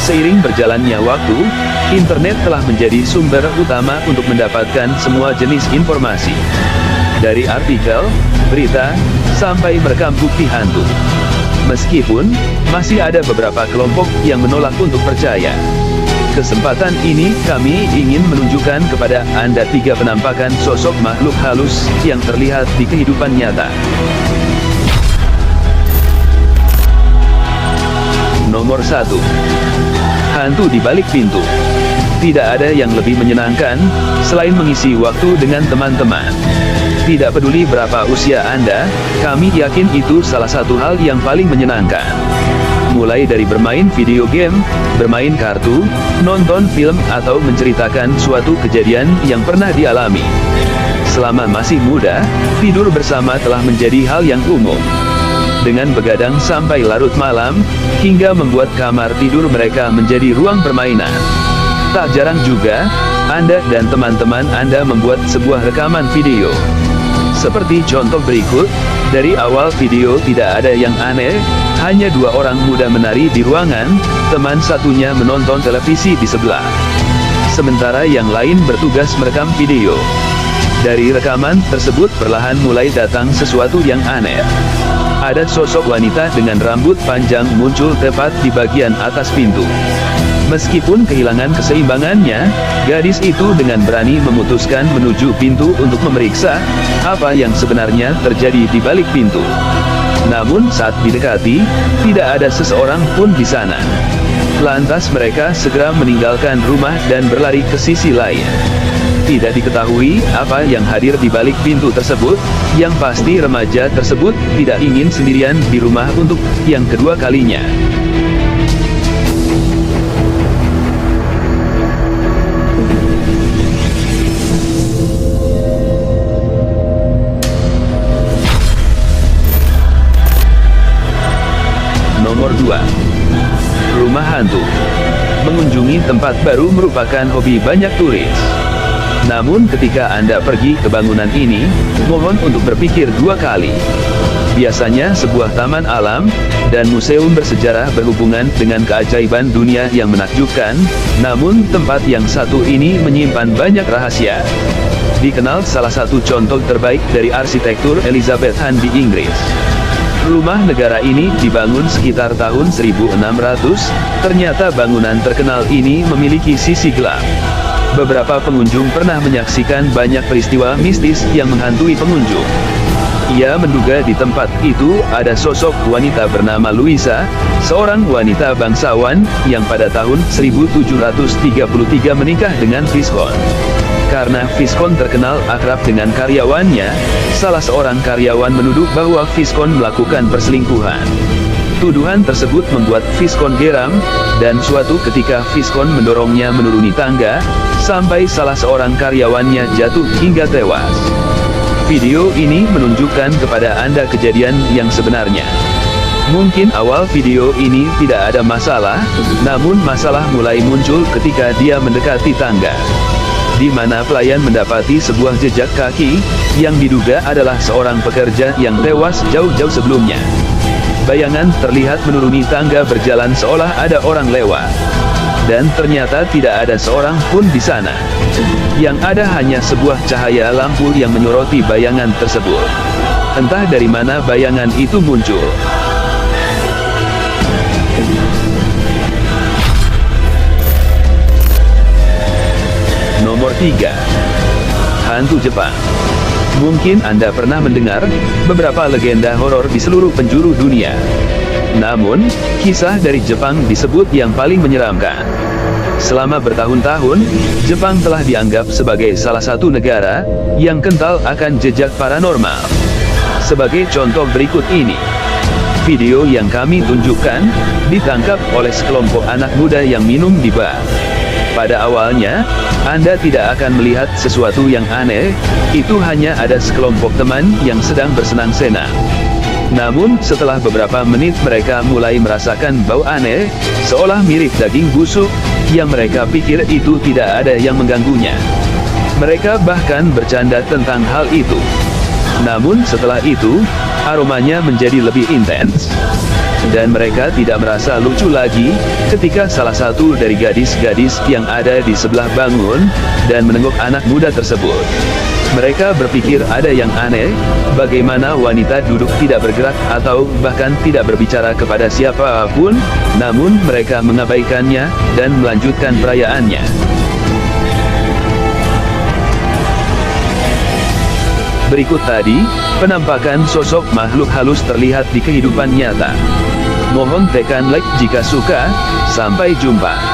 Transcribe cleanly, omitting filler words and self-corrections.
Seiring berjalannya waktu, internet telah menjadi sumber utama untuk mendapatkan semua jenis informasi. Dari artikel, berita, sampai merekam bukti hantu. Meskipun, masih ada beberapa kelompok yang menolak untuk percaya. Kesempatan ini kami ingin menunjukkan kepada Anda 3 penampakan sosok makhluk halus yang terlihat di kehidupan nyata. Nomor 1. Hantu di balik pintu. Tidak ada yang lebih menyenangkan, selain mengisi waktu dengan teman-teman. Tidak peduli berapa usia Anda, kami yakin itu salah satu hal yang paling menyenangkan. Mulai dari bermain video game, bermain kartu, nonton film atau menceritakan suatu kejadian yang pernah dialami. Selama masih muda, tidur bersama telah menjadi hal yang umum. Dengan begadang sampai larut malam, hingga membuat kamar tidur mereka menjadi ruang permainan. Tak jarang juga, Anda dan teman-teman Anda membuat sebuah rekaman video. Seperti contoh berikut, dari awal video tidak ada yang aneh, hanya 2 orang muda menari di ruangan, teman satunya menonton televisi di sebelah. Sementara yang lain bertugas merekam video. Dari rekaman tersebut perlahan mulai datang sesuatu yang aneh. Ada sosok wanita dengan rambut panjang muncul tepat di bagian atas pintu. Meskipun kehilangan keseimbangannya, gadis itu dengan berani memutuskan menuju pintu untuk memeriksa apa yang sebenarnya terjadi di balik pintu. Namun saat didekati, tidak ada seseorang pun di sana. Lantas mereka segera meninggalkan rumah dan berlari ke sisi lain. Tidak diketahui apa yang hadir di balik pintu tersebut, yang pasti remaja tersebut tidak ingin sendirian di rumah untuk yang kedua kalinya. Nomor 2. Rumah hantu. Mengunjungi tempat baru merupakan hobi banyak turis. Namun ketika Anda pergi ke bangunan ini, mohon untuk berpikir 2 kali. Biasanya sebuah taman alam dan museum bersejarah berhubungan dengan keajaiban dunia yang menakjubkan, namun tempat yang satu ini menyimpan banyak rahasia. Dikenal salah satu contoh terbaik dari arsitektur Elizabethan di Inggris. Rumah negara ini dibangun sekitar tahun 1600, ternyata bangunan terkenal ini memiliki sisi gelap. Beberapa pengunjung pernah menyaksikan banyak peristiwa mistis yang menghantui pengunjung. Ia menduga di tempat itu ada sosok wanita bernama Louisa, seorang wanita bangsawan, yang pada tahun 1733 menikah dengan Viscount. Karena Viscount terkenal akrab dengan karyawannya, salah seorang karyawan menuduh bahwa Viscount melakukan perselingkuhan. Tuduhan tersebut membuat Viscount geram, dan suatu ketika Viscount mendorongnya menuruni tangga, sampai salah seorang karyawannya jatuh hingga tewas. Video ini menunjukkan kepada Anda kejadian yang sebenarnya. Mungkin awal video ini tidak ada masalah, namun masalah mulai muncul ketika dia mendekati tangga, di mana pelayan mendapati sebuah jejak kaki, yang diduga adalah seorang pekerja yang tewas jauh-jauh sebelumnya. Bayangan terlihat menuruni tangga berjalan seolah ada orang lewat. Dan ternyata tidak ada seorang pun di sana. Yang ada hanya sebuah cahaya lampu yang menyoroti bayangan tersebut. Entah dari mana bayangan itu muncul. Nomor 3. Hantu Jepang. Mungkin Anda pernah mendengar beberapa legenda horor di seluruh penjuru dunia. Namun, kisah dari Jepang disebut yang paling menyeramkan. Selama bertahun-tahun, Jepang telah dianggap sebagai salah satu negara yang kental akan jejak paranormal. Sebagai contoh berikut ini. Video yang kami tunjukkan, ditangkap oleh sekelompok anak muda yang minum di bar. Pada awalnya, Anda tidak akan melihat sesuatu yang aneh, itu hanya ada sekelompok teman yang sedang bersenang-senang. Namun, setelah beberapa menit mereka mulai merasakan bau aneh, seolah mirip daging busuk, yang mereka pikir itu tidak ada yang mengganggunya. Mereka bahkan bercanda tentang hal itu. Namun setelah itu, aromanya menjadi lebih intens. Dan mereka tidak merasa lucu lagi, ketika salah satu dari gadis-gadis yang ada di sebelah bangun, dan menengok anak muda tersebut. Mereka berpikir ada yang aneh, bagaimana wanita duduk tidak bergerak atau bahkan tidak berbicara kepada siapapun, namun mereka mengabaikannya, dan melanjutkan perayaannya. Berikut tadi, penampakan sosok makhluk halus terlihat di kehidupan nyata. Mohon tekan like jika suka, sampai jumpa.